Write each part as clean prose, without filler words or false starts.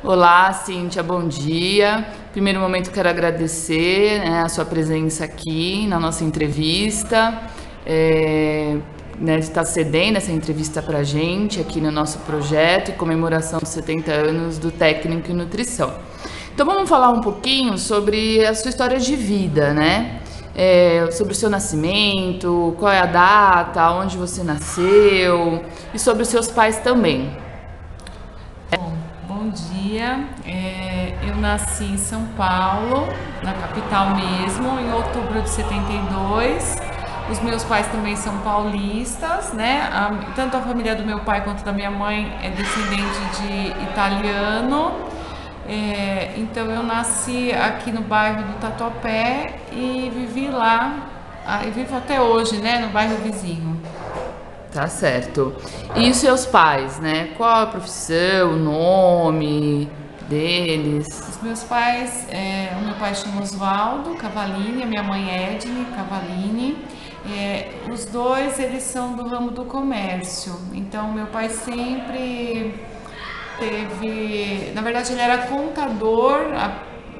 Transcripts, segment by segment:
Olá, Cíntia, bom dia. Primeiro momento quero agradecer, a sua presença aqui na nossa entrevista, de estar cedendo essa entrevista para a gente aqui no nosso projeto em comemoração dos 70 anos do Técnico em Nutrição. Então vamos falar um pouquinho sobre a sua história de vida, né? Sobre o seu nascimento, qual é a data, onde você nasceu e sobre os seus pais também. Bom dia, eu nasci em São Paulo, na capital mesmo, em outubro de 72. Os meus pais também são paulistas, né? Tanto a família do meu pai quanto da minha mãe é descendente de italiano. Então eu nasci aqui no bairro do Tatuapé e vivi lá, e vivo até hoje, né? No bairro vizinho. Tá certo. E os seus pais, né? Qual a profissão, o nome deles? Os meus pais, o meu pai chama Oswaldo Cavalini, a minha mãe Edne Cavalini. Os dois, eles são do ramo do comércio. Então, meu pai sempre teve... Na verdade, ele era contador,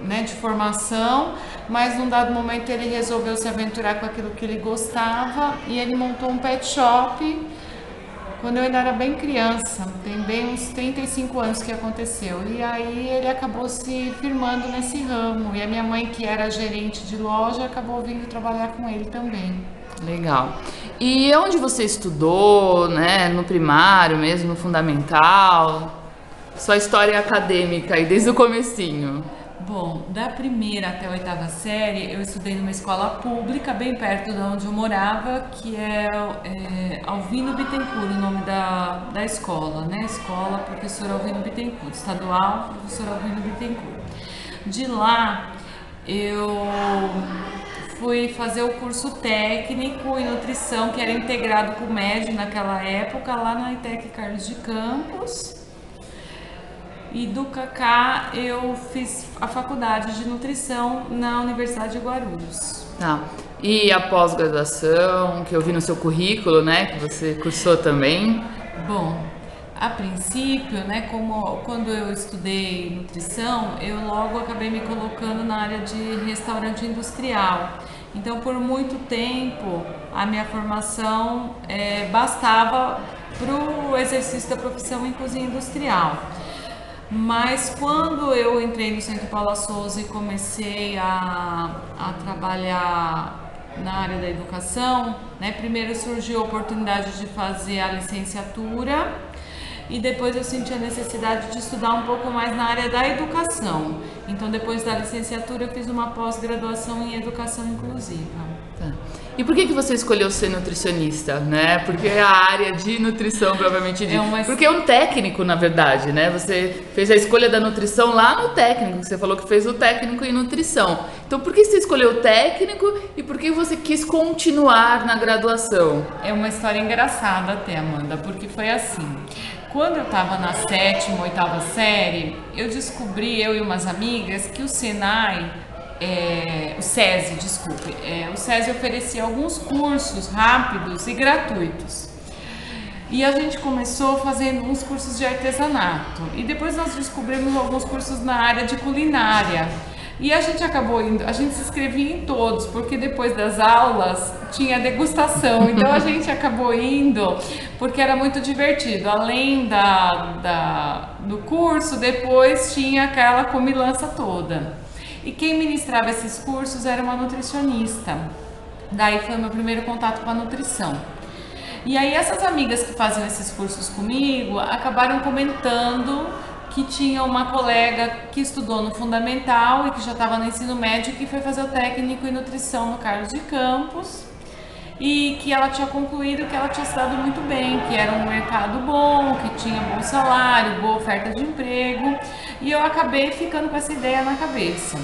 né, de formação, mas num dado momento ele resolveu se aventurar com aquilo que ele gostava e ele montou um pet shop quando eu ainda era bem criança, tem bem uns 35 anos que aconteceu, e aí ele acabou se firmando nesse ramo, e a minha mãe, que era gerente de loja, acabou vindo trabalhar com ele também. Legal. E onde você estudou, né, no primário mesmo, no fundamental? Sua história acadêmica aí desde o comecinho. Bom, da primeira até a oitava série, eu estudei numa escola pública, bem perto de onde eu morava, que é Alvino Bittencourt, o nome da escola, né? Escola Professor Alvino Bittencourt, estadual Professor Alvino Bittencourt. De lá, eu fui fazer o curso técnico em nutrição, que era integrado com o médio naquela época, lá na ITEC Carlos de Campos. E do Cacá eu fiz a faculdade de nutrição na Universidade de Guarulhos. Tá. E a pós-graduação, que eu vi no seu currículo, né, que você cursou também? Bom, a princípio, né, quando eu estudei nutrição, eu logo acabei me colocando na área de restaurante industrial. Então, por muito tempo, a minha formação bastava para o exercício da profissão em cozinha industrial. Mas quando eu entrei no Centro Paula Souza e comecei a trabalhar na área da educação, né, primeiro surgiu a oportunidade de fazer a licenciatura e depois eu senti a necessidade de estudar um pouco mais na área da educação. Então, depois da licenciatura, eu fiz uma pós-graduação em educação inclusiva. Tá. E por que você escolheu ser nutricionista, né? Porque a área de nutrição, provavelmente, porque é um técnico, na verdade, né? Você fez a escolha da nutrição lá no técnico, você falou que fez o técnico em nutrição. Então, por que você escolheu o técnico e por que você quis continuar na graduação? É uma história engraçada até, Amanda, porque foi assim. Quando eu estava na 7ª, 8ª série, eu descobri, eu e umas amigas, que o Senai... o SESI oferecia alguns cursos rápidos e gratuitos. E a gente começou fazendo uns cursos de artesanato. E depois nós descobrimos alguns cursos na área de culinária. E a gente acabou indo, a gente se inscrevia em todos, porque depois das aulas tinha degustação. Então a gente acabou indo porque era muito divertido. Além do curso, depois tinha aquela comilança toda. E quem ministrava esses cursos era uma nutricionista. Daí foi o meu primeiro contato com a nutrição. E aí essas amigas que faziam esses cursos comigo acabaram comentando que tinha uma colega que estudou no fundamental e que já estava no ensino médio, que foi fazer o técnico em nutrição no Carlos de Campos, e que ela tinha concluído que ela tinha se dado muito bem, que era um mercado bom, que tinha bom salário, boa oferta de emprego, e eu acabei ficando com essa ideia na cabeça.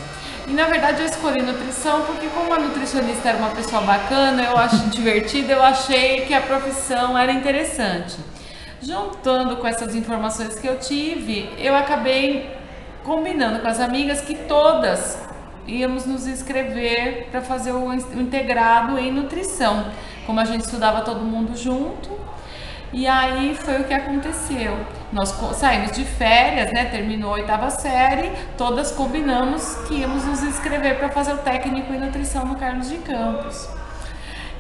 E na verdade eu escolhi nutrição porque, como a nutricionista era uma pessoa bacana, eu acho divertida, eu achei que a profissão era interessante. Juntando com essas informações que eu tive, eu acabei combinando com as amigas que todas íamos nos inscrever para fazer o integrado em nutrição. Como a gente estudava todo mundo junto, E aí foi o que aconteceu. Nós saímos de férias, né? Terminou a oitava série, todas combinamos que íamos nos inscrever para fazer o técnico em nutrição no Carlos de Campos.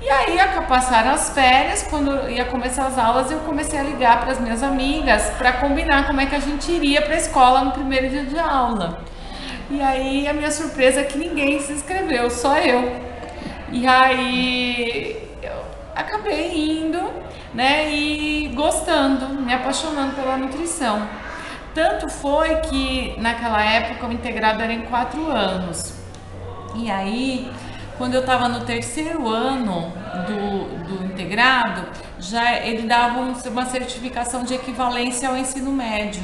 E aí passaram as férias, quando ia começar as aulas, eu comecei a ligar para as minhas amigas para combinar como é que a gente iria para a escola no primeiro dia de aula. E aí a minha surpresa é que ninguém se inscreveu, só eu. E aí eu acabei indo, né, e gostando, me apaixonando pela nutrição. Tanto foi que naquela época o integrado era em 4 anos. E aí, quando eu estava no terceiro ano do integrado, já ele dava uma certificação de equivalência ao ensino médio.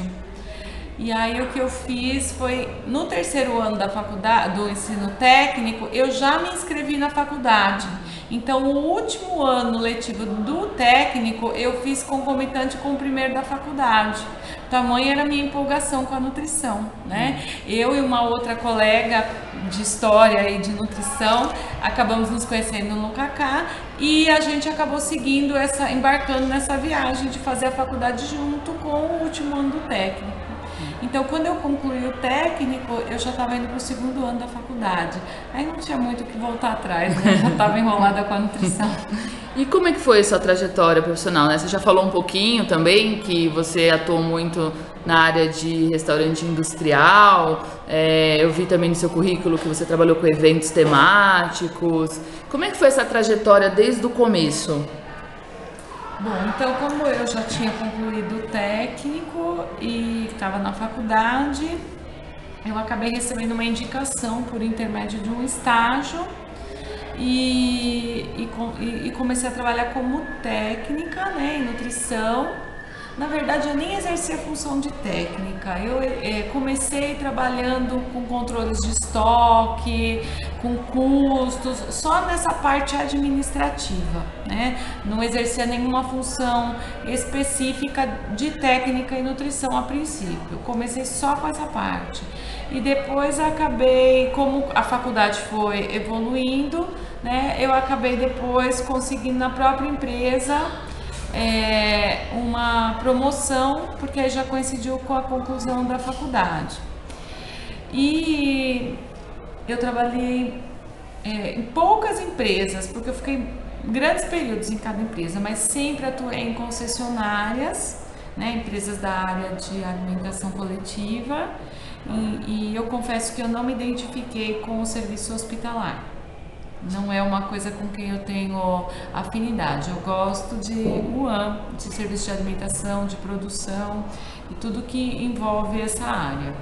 E aí o que eu fiz foi, no terceiro ano da faculdade, do ensino técnico, eu já me inscrevi na faculdade. Então o último ano letivo do técnico eu fiz concomitante com o primeiro da faculdade. Tamanha era a minha empolgação com a nutrição, né? Eu e uma outra colega de história e de nutrição acabamos nos conhecendo no Cacá e a gente acabou seguindo embarcando nessa viagem de fazer a faculdade junto com o último ano do técnico. Então, quando eu concluí o técnico, eu já estava indo para o segundo ano da faculdade. Aí não tinha muito o que voltar atrás, né? Já estava enrolada com a nutrição. E como é que foi a sua trajetória profissional, né? Você já falou um pouquinho também que você atuou muito na área de restaurante industrial. Eu vi também no seu currículo que você trabalhou com eventos temáticos. Como é que foi essa trajetória desde o começo? Bom, então como eu já tinha concluído o técnico e estava na faculdade, eu acabei recebendo uma indicação por intermédio de um estágio e comecei a trabalhar como técnica, né, em nutrição. Na verdade, eu nem exerci a função de técnica. Eu comecei trabalhando com controles de estoque, com custos, só nessa parte administrativa, né? Não exercia nenhuma função específica de técnica e nutrição a princípio. Comecei só com essa parte. E depois acabei, como a faculdade foi evoluindo, né? Eu acabei depois conseguindo na própria empresa uma promoção, porque aí já coincidiu com a conclusão da faculdade. E eu trabalhei em poucas empresas, porque eu fiquei grandes períodos em cada empresa, mas sempre atuei em concessionárias, né, empresas da área de alimentação coletiva, e eu confesso que eu não me identifiquei com o serviço hospitalar. Não é uma coisa com quem eu tenho afinidade. Eu gosto de de serviço de alimentação, de produção e tudo que envolve essa área.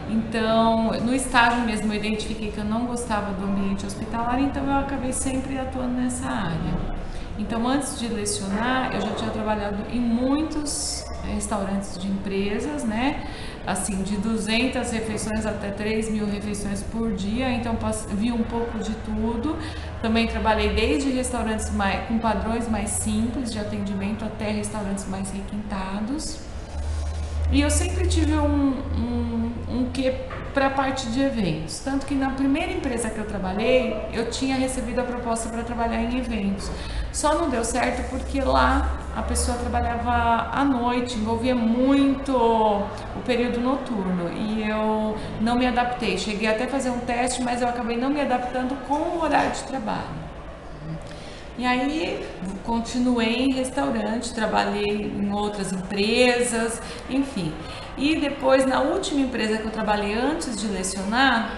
Então, no estágio mesmo eu identifiquei que eu não gostava do ambiente hospitalar, então eu acabei sempre atuando nessa área. Então, antes de lecionar, eu já tinha trabalhado em muitos restaurantes de empresas, né? Assim, de 200 refeições até 3.000 refeições por dia, então vi um pouco de tudo. Também trabalhei desde restaurantes com padrões mais simples de atendimento até restaurantes mais requintados. E eu sempre tive um quê para a parte de eventos. Tanto que na primeira empresa que eu trabalhei, eu tinha recebido a proposta para trabalhar em eventos. Só não deu certo porque lá a pessoa trabalhava à noite, envolvia muito o período noturno. E eu não me adaptei. Cheguei até a fazer um teste, mas eu acabei não me adaptando com o horário de trabalho. E aí continuei em restaurante, trabalhei em outras empresas, enfim. E depois, na última empresa que eu trabalhei antes de lecionar,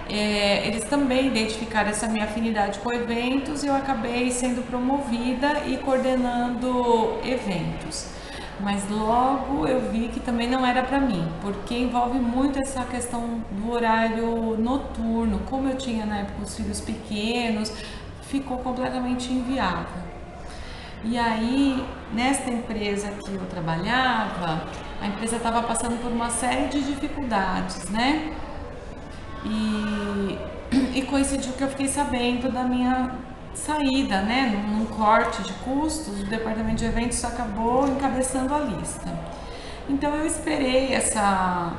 eles também identificaram essa minha afinidade com eventos e eu acabei sendo promovida e coordenando eventos. Mas logo eu vi que também não era para mim, porque envolve muito essa questão do horário noturno. Como eu tinha na época os filhos pequenos, ficou completamente inviável. E aí, nesta empresa que eu trabalhava, a empresa estava passando por uma série de dificuldades, né? E coincidiu que eu fiquei sabendo da minha saída, né? Num corte de custos, o departamento de eventos acabou encabeçando a lista. Então eu esperei essa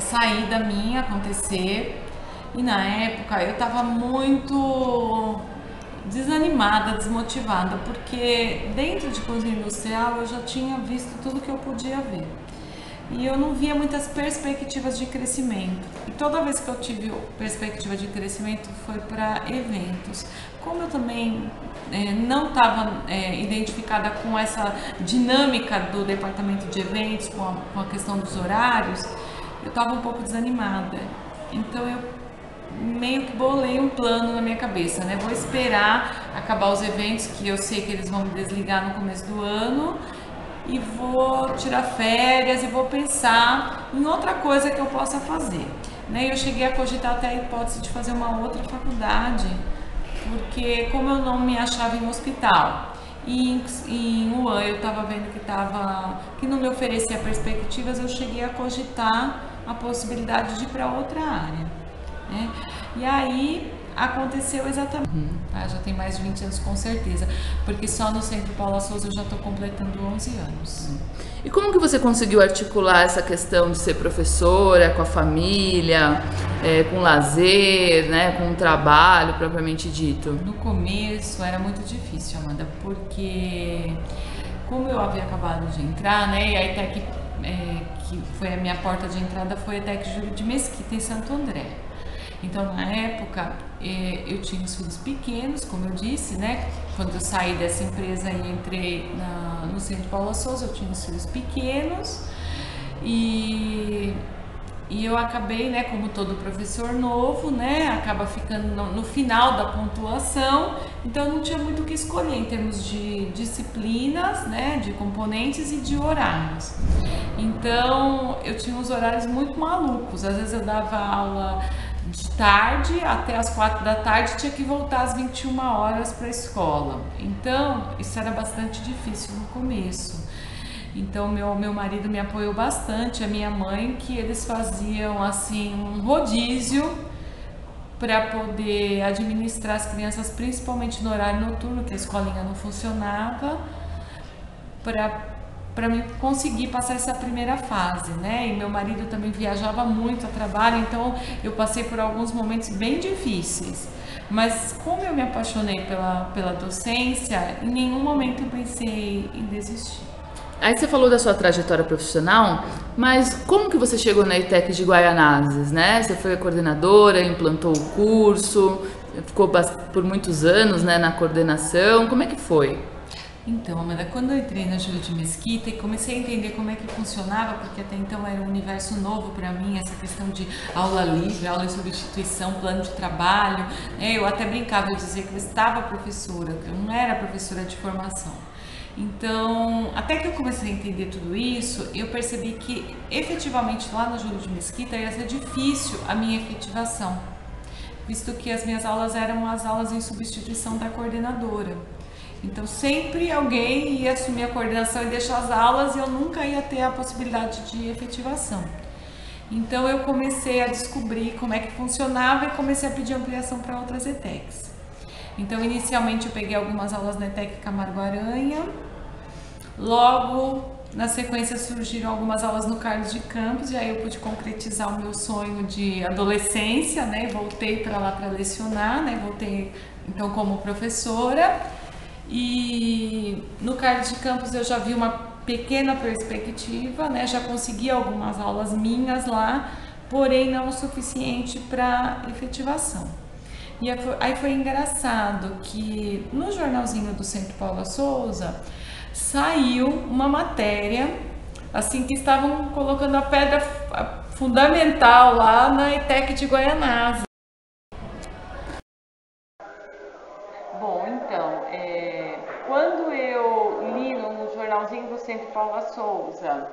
saída minha acontecer. E na época eu estava muito desanimada, desmotivada, porque dentro de cozinha industrial eu já tinha visto tudo que eu podia ver. E eu não via muitas perspectivas de crescimento. E toda vez que eu tive perspectiva de crescimento foi para eventos. Como eu também não estava identificada com essa dinâmica do departamento de eventos, com a questão dos horários, eu estava um pouco desanimada. Então eu meio que bolei um plano na minha cabeça, né? Vou esperar acabar os eventos, que eu sei que eles vão me desligar no começo do ano, e vou tirar férias e vou pensar em outra coisa que eu possa fazer, né? Eu cheguei a cogitar até a hipótese de fazer uma outra faculdade, porque como eu não me achava em hospital e em Wuhan eu estava vendo que não me oferecia perspectivas, eu cheguei a cogitar a possibilidade de ir para outra área, né? E aí aconteceu exatamente. Já tem mais de 20 anos com certeza, porque só no Centro Paula Souza eu já estou completando 11 anos. E como que você conseguiu articular essa questão de ser professora com a família, com lazer, né, com o trabalho propriamente dito? No começo era muito difícil, Amanda, porque como eu havia acabado de entrar, né, e a ETEC, que foi a minha porta de entrada, foi a ETEC Júlio de Mesquita, em Santo André. Então, na época, eu tinha os filhos pequenos, como eu disse, né? Quando eu saí dessa empresa e entrei no Centro Paula Souza, eu tinha os filhos pequenos e eu acabei, né, como todo professor novo, né, acaba ficando no final da pontuação, então eu não tinha muito o que escolher em termos de disciplinas, né, de componentes e de horários. Então, eu tinha uns horários muito malucos, às vezes eu dava aula de tarde até as 4 da tarde, tinha que voltar às 21 horas para a escola. Então, isso era bastante difícil no começo. Então, meu marido me apoiou bastante, a minha mãe, que eles faziam assim um rodízio para poder administrar as crianças, principalmente no horário noturno, que a escolinha não funcionava, para me conseguir passar essa primeira fase, né? E meu marido também viajava muito a trabalho, então eu passei por alguns momentos bem difíceis. Mas como eu me apaixonei pela docência, em nenhum momento eu pensei em desistir. Aí você falou da sua trajetória profissional, mas como que você chegou na ETEC de Guaianazes, né? Você foi a coordenadora, implantou o curso, ficou por muitos anos, né, na coordenação. Como é que foi? Então, Amanda, quando eu entrei na Júlio de Mesquita e comecei a entender como é que funcionava, porque até então era um universo novo para mim, essa questão de aula livre, aula em substituição, plano de trabalho, né? Eu até brincava, eu dizia que eu estava professora, que eu não era professora de formação. Então, até que eu comecei a entender tudo isso, eu percebi que efetivamente lá na Júlio de Mesquita ia ser difícil a minha efetivação, visto que as minhas aulas eram as aulas em substituição da coordenadora. Então sempre alguém ia assumir a coordenação e deixar as aulas e eu nunca ia ter a possibilidade de efetivação. Então eu comecei a descobrir como é que funcionava e comecei a pedir ampliação para outras ETECs. Então inicialmente eu peguei algumas aulas na ETEC Camargo Aranha, logo na sequência surgiram algumas aulas no Carlos de Campos e aí eu pude concretizar o meu sonho de adolescência, né? Voltei para lá para lecionar, né? Voltei então como professora. E no Carlos de Campos eu já vi uma pequena perspectiva, né? Já consegui algumas aulas minhas lá, porém não o suficiente para efetivação. E aí foi engraçado que no jornalzinho do Centro Paula Souza saiu uma matéria assim que estavam colocando a pedra fundamental lá na ETEC de Guaianazes. Bom, então, quando eu li no jornalzinho do Centro Paula Souza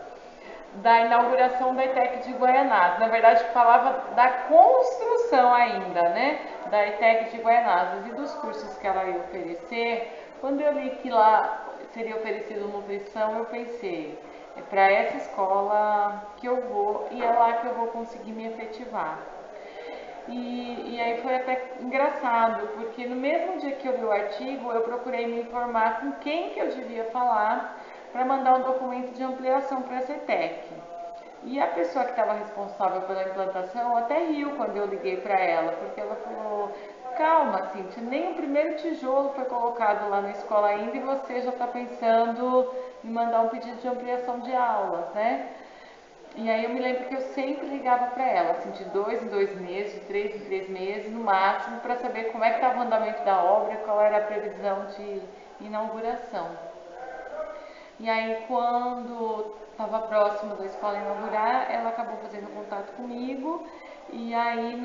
da inauguração da ETEC de Guaianazes, na verdade falava da construção ainda, né, da ETEC de Guaianazes e dos cursos que ela ia oferecer, quando eu li que lá seria oferecido nutrição, eu pensei, é para essa escola que eu vou e é lá que eu vou conseguir me efetivar. E aí foi até engraçado, porque no mesmo dia que eu vi o artigo, eu procurei me informar com quem que eu devia falar para mandar um documento de ampliação para essa ETEC. E a pessoa que estava responsável pela implantação até riu quando eu liguei para ela, porque ela falou, calma, Cíntia, nem o primeiro tijolo foi colocado lá na escola ainda e você já está pensando em mandar um pedido de ampliação de aulas, né? E aí eu me lembro que eu sempre ligava para ela, assim, de 2 em 2 meses, de 3 em 3 meses no máximo, para saber como é que estava o andamento da obra, qual era a previsão de inauguração. E aí quando estava próximo da escola inaugurar, ela acabou fazendo contato comigo e aí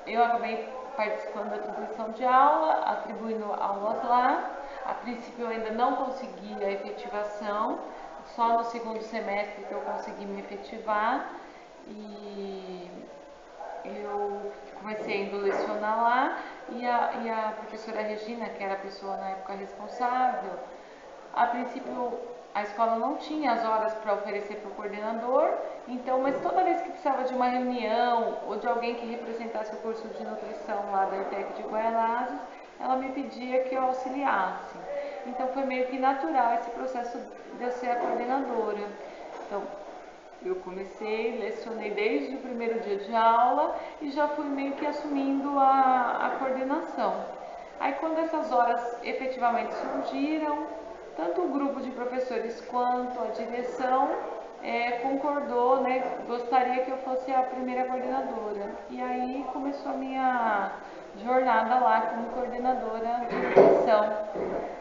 eu acabei participando da atribuição de aula, atribuindo aulas lá. A princípio eu ainda não consegui a efetivação, só no segundo semestre que eu consegui me efetivar e eu comecei indo lecionar lá e a professora Regina, que era a pessoa na época responsável, a princípio a escola não tinha as horas para oferecer para o coordenador, então, mas toda vez que precisava de uma reunião ou de alguém que representasse o curso de nutrição lá da ETEC de Guaianazes, ela me pedia que eu auxiliasse. Então foi meio que natural esse processo de eu ser a coordenadora. Então, eu comecei, lecionei desde o primeiro dia de aula e já fui meio que assumindo a coordenação. Aí quando essas horas efetivamente surgiram, tanto o grupo de professores quanto a direção concordou, né, gostaria que eu fosse a primeira coordenadora. E aí começou a minha jornada lá como coordenadora de nutrição.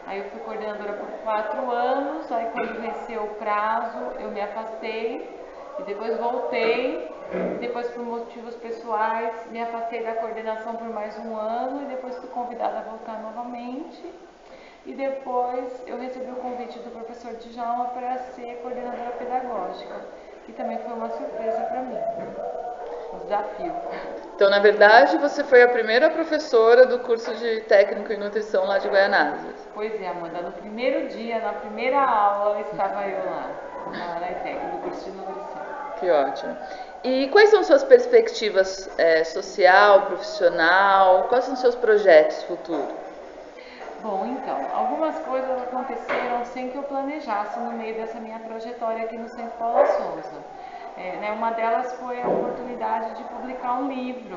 Aí eu fui coordenadora por 4 anos, aí quando venceu o prazo eu me afastei e depois voltei. Depois, por motivos pessoais, me afastei da coordenação por mais 1 ano e depois fui convidada a voltar novamente. E depois eu recebi o convite do professor Djalma para ser coordenadora pedagógica, que também foi uma surpresa para mim, um desafio. Então, na verdade, você foi a primeira professora do curso de técnico em nutrição lá de Guaianazes. Pois é, Amanda, no primeiro dia, na primeira aula, estava eu lá, na ETEC, do curso de nutrição. Que ótimo. E quais são suas perspectivas social, profissional? Quais são seus projetos futuros? Bom, então, algumas coisas aconteceram sem que eu planejasse no meio dessa minha trajetória aqui no Centro Paula Souza. Uma delas foi a oportunidade de publicar um livro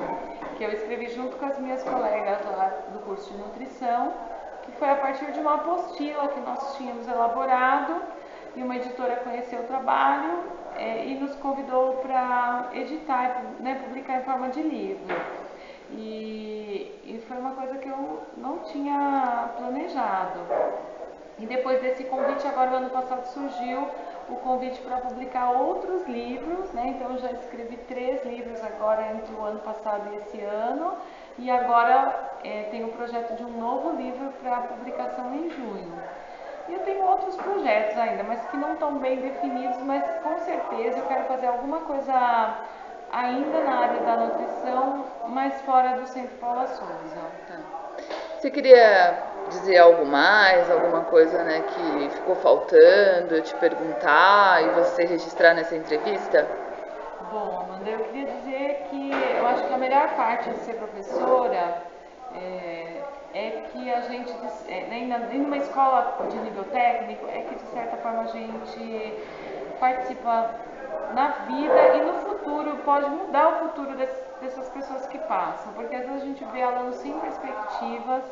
que eu escrevi junto com as minhas colegas lá do curso de nutrição, que foi a partir de uma apostila que nós tínhamos elaborado e uma editora conheceu o trabalho e nos convidou para editar, né, publicar em forma de livro. E foi uma coisa que eu não tinha planejado. E depois desse convite, agora no ano passado surgiu o convite para publicar outros livros, né? Então eu já escrevi 3 livros agora entre o ano passado e esse ano. E agora tem o projeto de um novo livro para publicação em junho. E eu tenho outros projetos ainda, mas que não estão bem definidos, mas com certeza eu quero fazer alguma coisa ainda na área da nutrição, mas fora do Centro Paula Souza. Tá. Você queria dizer algo mais, alguma coisa, né, que ficou faltando, eu te perguntar e você registrar nessa entrevista? Bom, Amanda, eu queria dizer que eu acho que a melhor parte de ser professora é que a gente, em uma escola de nível técnico, é que de certa forma a gente participa na vida e no futuro, pode mudar o futuro dessas pessoas que passam, porque às vezes a gente vê alunos sem perspectivas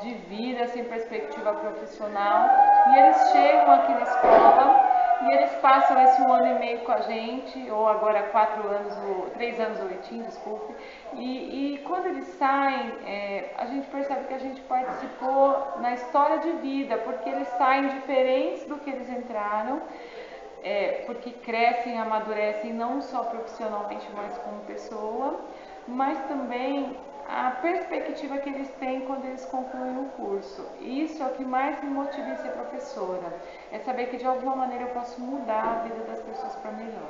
de vida, sem perspectiva profissional, e eles chegam aqui na escola e eles passam esse 1 ano e meio com a gente, ou agora 4 anos, ou 3 anos, 8, desculpe, e quando eles saem, a gente percebe que a gente participou na história de vida, porque eles saem diferentes do que eles entraram, porque crescem, amadurecem não só profissionalmente, mas como pessoa, mas também a perspectiva que eles têm quando eles concluem o curso. Isso é o que mais me motiva em ser professora, é saber que de alguma maneira eu posso mudar a vida das pessoas para melhor.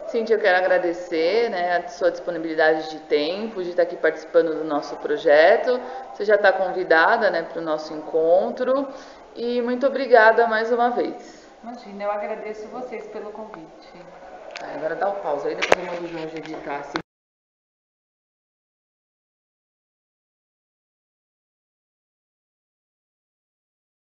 Cíntia, eu quero agradecer, né, a sua disponibilidade de tempo, de estar aqui participando do nosso projeto. Você já está convidada, né, para o nosso encontro e muito obrigada mais uma vez. Imagina, eu agradeço vocês pelo convite. Agora dá o pause aí, depois eu mando o Jorge editar.